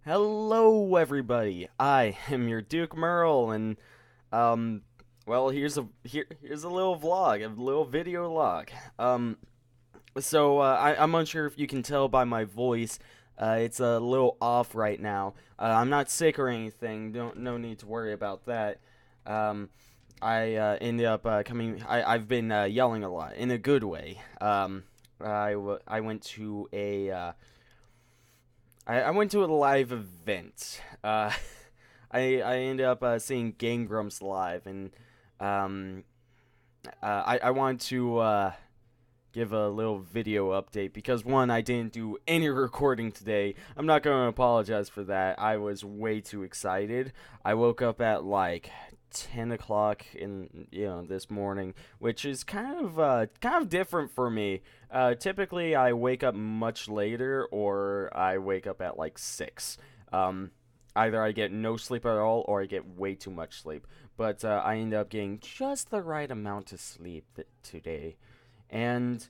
Hello, everybody. I am your DukeMuRL, and um, well, here's a little vlog, a little video log. I'm unsure if you can tell by my voice. It's a little off right now. I'm not sick or anything. No need to worry about that. Um, I ended up coming. I've been yelling a lot in a good way. I went to I went to a live event. I ended up seeing Game Grumps live, and um, I wanted to give a little video update because one, I didn't do any recording today. I'm not going to apologize for that. I was way too excited. I woke up at like 10 o'clock in this morning, which is kind of different for me. Typically I wake up much later, or I wake up at like 6. um Either I get no sleep at all, or I get way too much sleep. But I end up getting just the right amount of sleep today. And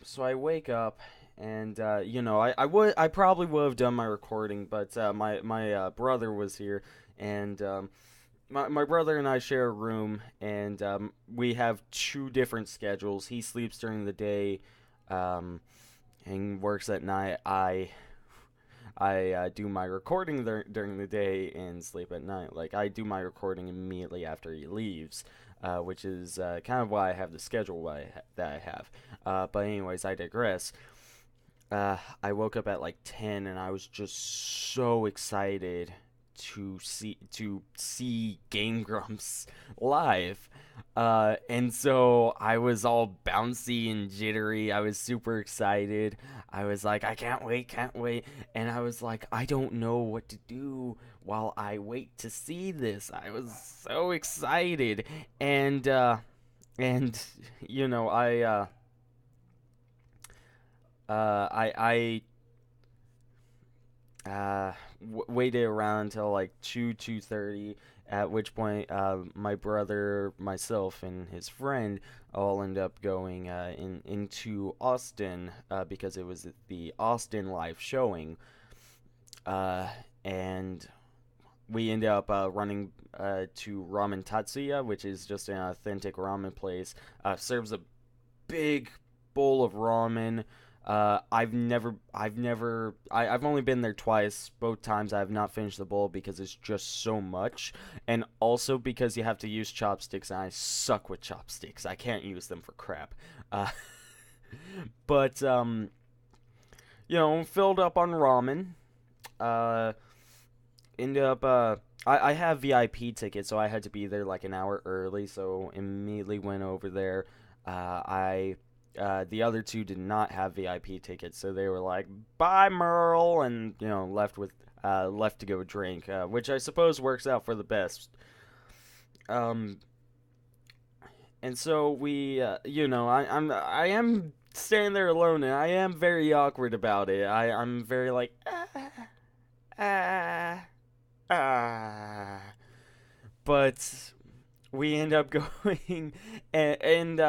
so I wake up, and I probably would have done my recording, but my brother was here, and my brother and I share a room, and we have two different schedules. He sleeps during the day, um, and works at night. I do my recording during the day and sleep at night. Like, I do my recording immediately after he leaves, which is kind of why I have the schedule that I have. But anyways, I digress. I woke up at like 10, and I was just so excited to see Game Grumps live. And so I was all bouncy and jittery. I was super excited. I was like, I can't wait, can't wait. And I was like, I don't know what to do while I wait to see this. I was so excited. And and you know, I waited around until like 2:30, at which point my brother, myself, and his friend all end up going into Austin, because it was the Austin live showing, uh, and we ended up running to Ramen Tatsuya, which is just an authentic ramen place. Serves a big bowl of ramen. I've only been there twice. Both times I have not finished the bowl because it's just so much, and also because you have to use chopsticks, and I suck with chopsticks. I can't use them for crap. Uh, but filled up on ramen. Uh, Ended up I have VIP tickets, so I had to be there like an hour early. So immediately went over there. I The other two did not have VIP tickets, so they were like, "Bye, Merle," and left to go drink, which I suppose works out for the best. Um, and so I am standing there alone, and I am very awkward about it. I'm very like ah ah, but we end up going, and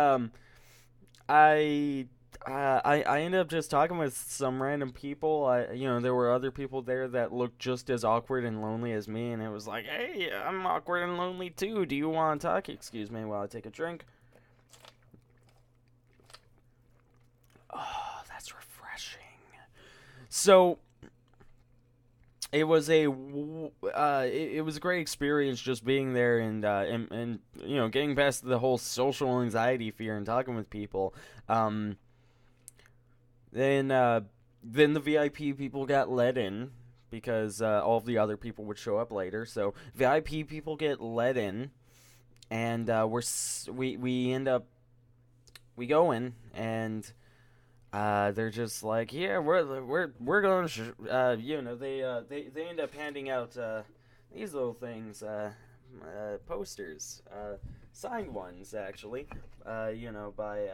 I. I ended up just talking with some random people. There were other people there that looked just as awkward and lonely as me, and it was like, hey, I'm awkward and lonely too. Do you want to talk? Excuse me while I take a drink. Oh, that's refreshing. So it was a great experience just being there, and getting past the whole social anxiety fear and talking with people. Um, then then the VIP people got let in because all of the other people would show up later. So VIP people get let in, and we end up we go in, and they're just like, yeah, we're going. They end up handing out these little things, posters, signed ones actually, by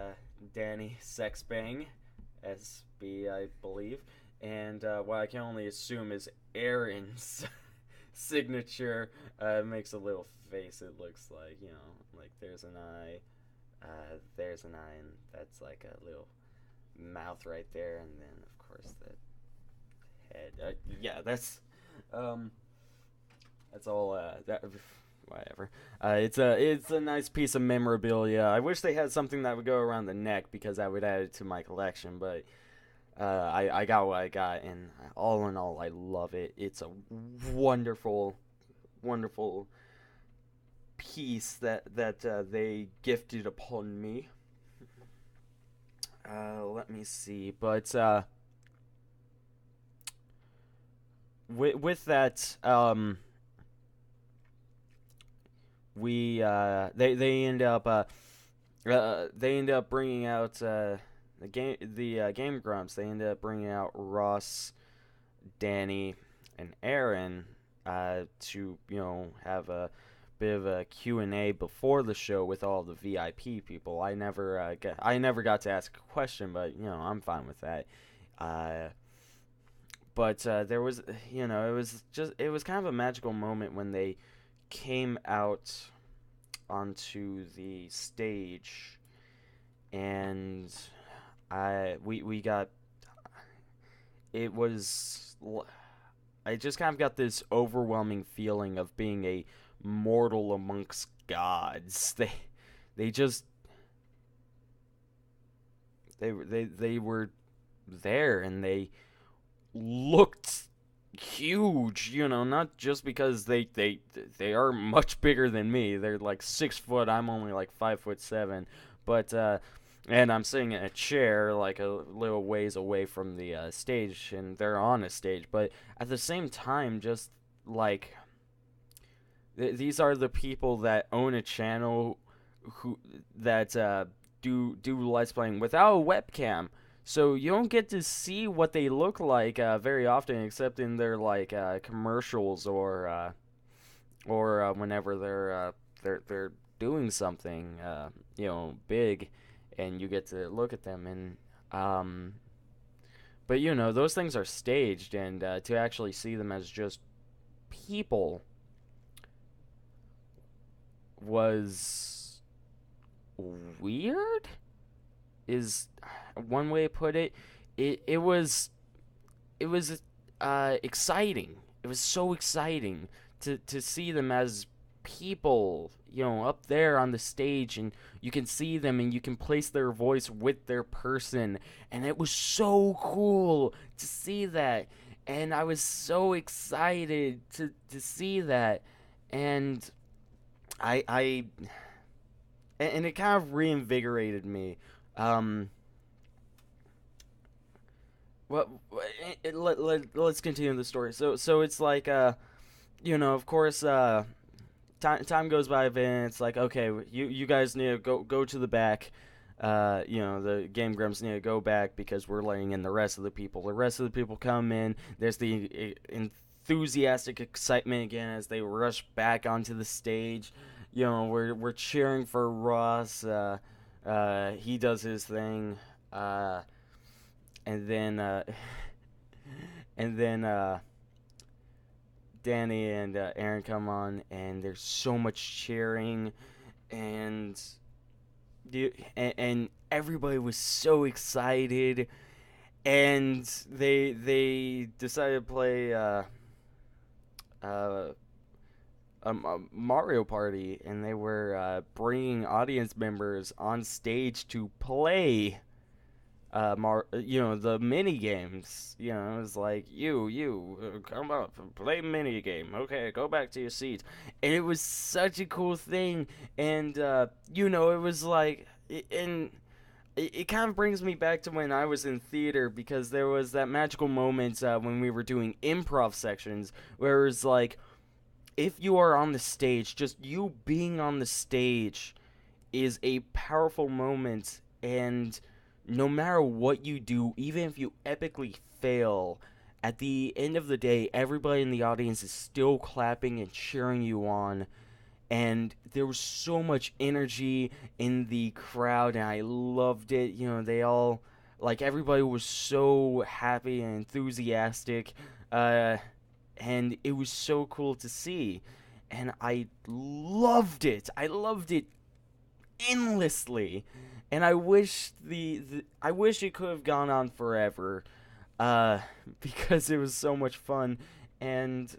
Danny Sexbang, SB, I believe, and what I can only assume is Aaron's signature. Makes a little face. It looks like, like there's an eye. There's an eye, and that's like a little mouth right there, and then of course the head. Yeah, um that's all. That whatever. It's a nice piece of memorabilia. I wish they had something that would go around the neck because I would add it to my collection, but I got what I got, and all in all, I love it. It's a wonderful, wonderful piece that they gifted upon me. Let me see, but with that, we they end up bringing out the Game Grumps. They end up bringing out Ross, Danny, and Aaron to have a bit of a Q&A before the show with all the VIP people. I never got to ask a question, but I'm fine with that. Uh, but there was it was kind of a magical moment when they came out onto the stage, and we got it was I just kind of got this overwhelming feeling of being a mortal amongst gods. They just they were there, and they looked huge, not just because they are much bigger than me. They're like 6 foot. I'm only like 5'7", but and I'm sitting in a chair like a little ways away from the stage, and they're on a stage. But at the same time, just like these are the people that own a channel who that do let's playing without a webcam. So you don't get to see what they look like very often, except in their like commercials or whenever they're doing something big, and you get to look at them. And but those things are staged, and to actually see them as just people was weird, is one way to put it. It was exciting. It was so exciting to see them as people, up there on the stage, and you can see them and you can place their voice with their person, and it was so cool to see that, and I was so excited to see that, and I and it kind of reinvigorated me. Um, well, let's continue the story. So it's like of course, time goes by, and it's like, okay, you guys need to go to the back. The Game Grumps need to go back because we're letting in the rest of the people. The rest of the people come in. There's the enthusiastic excitement again as they rush back onto the stage. We're cheering for Ross. He does his thing. And then and then Danny and Aaron come on, and there's so much cheering, and and everybody was so excited, and they decided to play a Mario Party, and they were bringing audience members on stage to play the mini games. It was like, come up, play mini game. Okay, go back to your seats. And it was such a cool thing. And it was like, and it kind of brings me back to when I was in theater, because there was that magical moment when we were doing improv sections where it was like, if you are on the stage, just you being on the stage is a powerful moment, and no matter what you do, even if you epically fail, at the end of the day, everybody in the audience is still clapping and cheering you on. And there was so much energy in the crowd, and I loved it. They all, like, everybody was so happy and enthusiastic, and it was so cool to see. And I loved it. I loved it endlessly, and I wish I wish it could have gone on forever. uh, because it was so much fun. And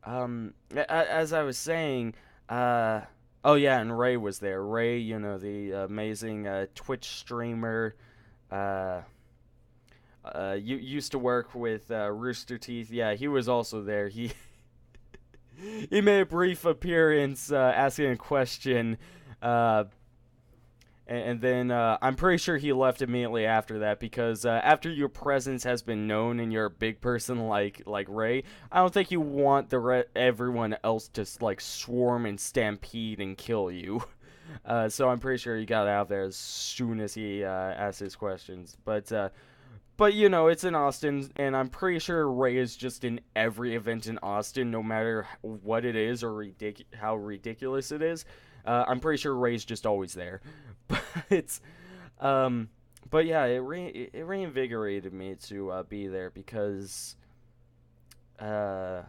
as I was saying, uh, oh yeah, and Ray was there. Ray, the amazing Twitch streamer. Uh, you used to work with Rooster Teeth. Yeah, he was also there. He he made a brief appearance, asking a question. Uh, and then I'm pretty sure he left immediately after that because after your presence has been known and you're a big person like Ray, I don't think you want everyone else to like swarm and stampede and kill you. So I'm pretty sure he got out there as soon as he asked his questions. But it's in Austin, and I'm pretty sure Ray is just in every event in Austin, no matter what it is or how ridiculous it is. I'm pretty sure Ray's just always there. But um, but yeah, it reinvigorated me to be there because uh,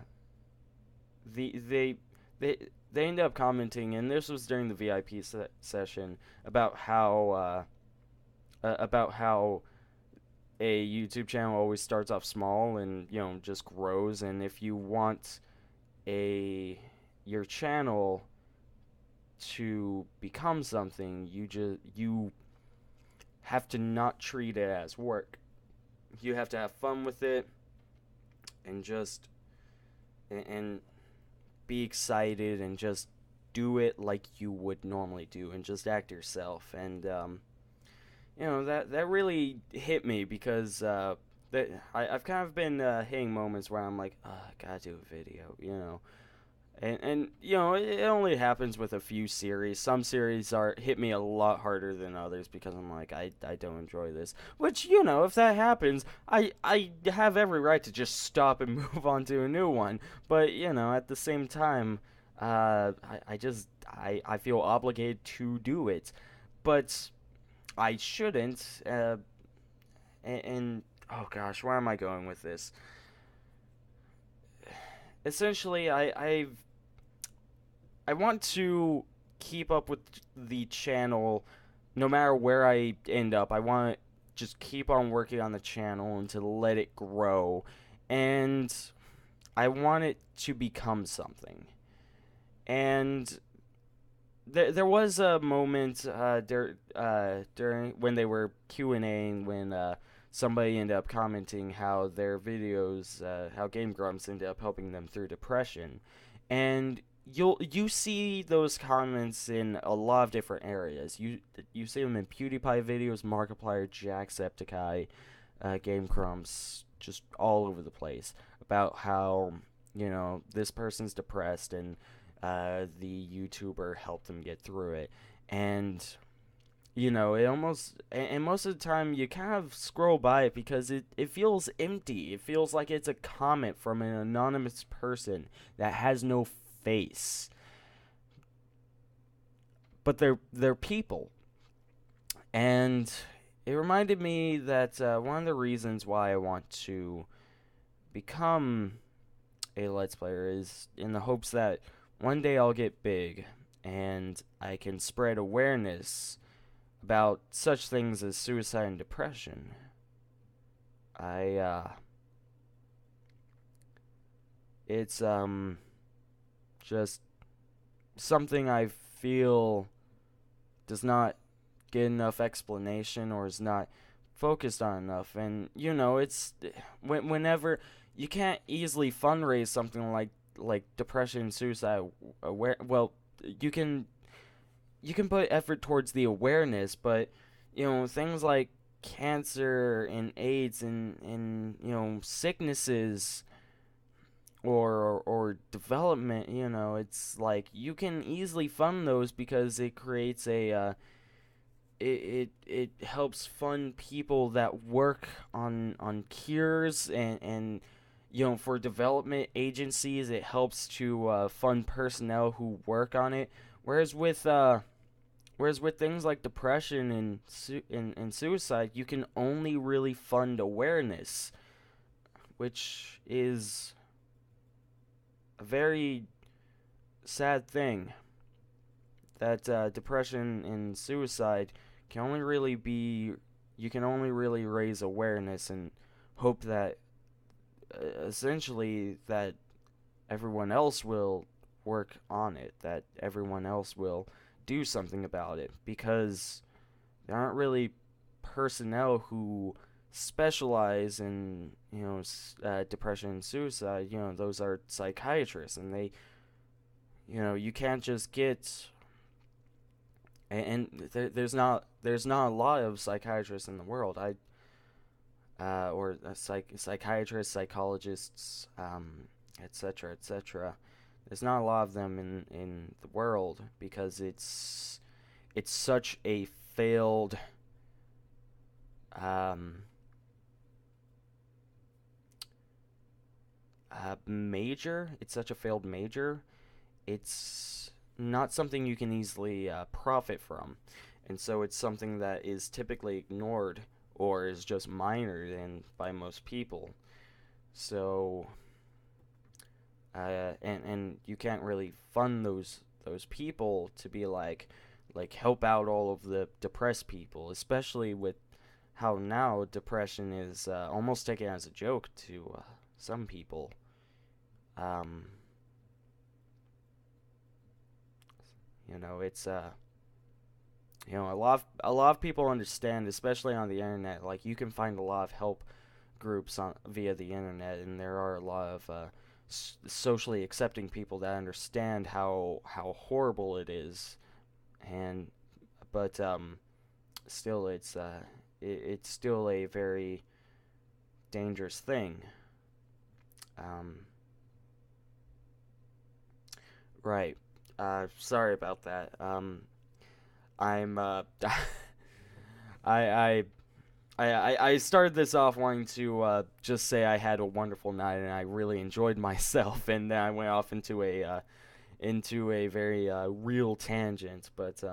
the they they ended up commenting, and this was during the VIP session about how a YouTube channel always starts off small and just grows, and if you want a your channel to become something, you have to not treat it as work. You have to have fun with it and just and be excited and just do it like you would normally do and just act yourself. And that really hit me because I've kind of been hitting moments where I'm like, oh, I gotta do a video. And it only happens with a few series. Some series hit me a lot harder than others because I'm like, I don't enjoy this. Which, if that happens, I have every right to just stop and move on to a new one. But, at the same time, I feel obligated to do it. But I shouldn't. And oh gosh, where am I going with this? Essentially, I want to keep up with the channel no matter where I end up. I want to just keep on working on the channel and to let it grow. And I want it to become something. And there was a moment during when they were Q&Ing when somebody ended up commenting how their videos, how Game Grumps ended up helping them through depression. And you see those comments in a lot of different areas. You see them in PewDiePie videos, Markiplier, Jacksepticeye, Game Grumps, just all over the place about how this person's depressed and the YouTuber helped them get through it. And it almost, and most of the time you kind of scroll by it because it feels empty. It feels like it's a comment from an anonymous person that has no face. But they're people. And it reminded me that one of the reasons why I want to become a Let's Player is in the hopes that one day I'll get big and I can spread awareness about such things as suicide and depression. It's just something I feel does not get enough explanation or is not focused on enough. And it's whenever you can't easily fundraise something like depression and suicide well, you can put effort towards the awareness, but things like cancer and AIDS and sicknesses or development, it's like you can easily fund those because it creates it helps fund people that work on cures and for development agencies. It helps to fund personnel who work on it, whereas with things like depression and suicide, you can only really fund awareness, which is a very sad thing. That depression and suicide can only really be you can only really raise awareness and hope that essentially that everyone else will work on it, that everyone else will do something about it, because there aren't really personnel who specialize in depression and suicide. Those are psychiatrists, and they you can't just get there's not a lot of psychiatrists in the world. Or psychiatrists, psychologists, etc., etc. There's not a lot of them in the world because it's such a failed major. It's such a failed major. It's not something you can easily profit from, and so it's something that is typically ignored or is just minored in by most people. So, and you can't really fund those people to be like help out all of the depressed people, especially with how now depression is almost taken as a joke to some people. Um, it's a lot of people understand, especially on the internet. Like you can find a lot of help groups on via the internet, and there are a lot of socially accepting people that understand how horrible it is, and but still it's still a very dangerous thing. Um, right. Sorry about that. I'm I I started this off wanting to just say I had a wonderful night and I really enjoyed myself, and then I went off into a very real tangent. But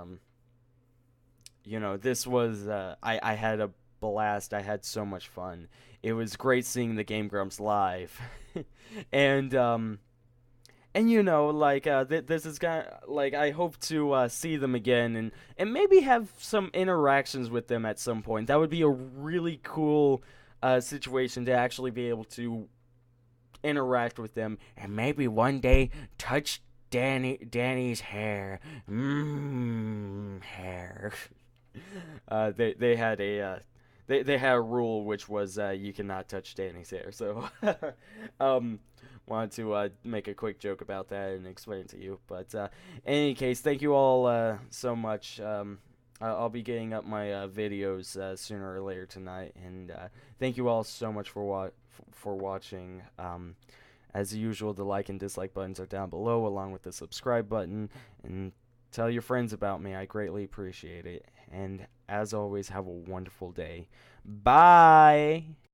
this was I had a blast. I had so much fun. It was great seeing the Game Grumps live, and like this is like I hope to see them again and maybe have some interactions with them at some point. That would be a really cool situation to actually be able to interact with them and maybe one day touch Danny's hair. Hair. They had a they had a rule which was you cannot touch Danny's hair. So wanted to make a quick joke about that and explain it to you. But in any case, thank you all so much. I'll be getting up my videos sooner or later tonight, and thank you all so much for watching. As usual, the like and dislike buttons are down below, along with the subscribe button, and tell your friends about me. I greatly appreciate it. And as always, have a wonderful day. Bye!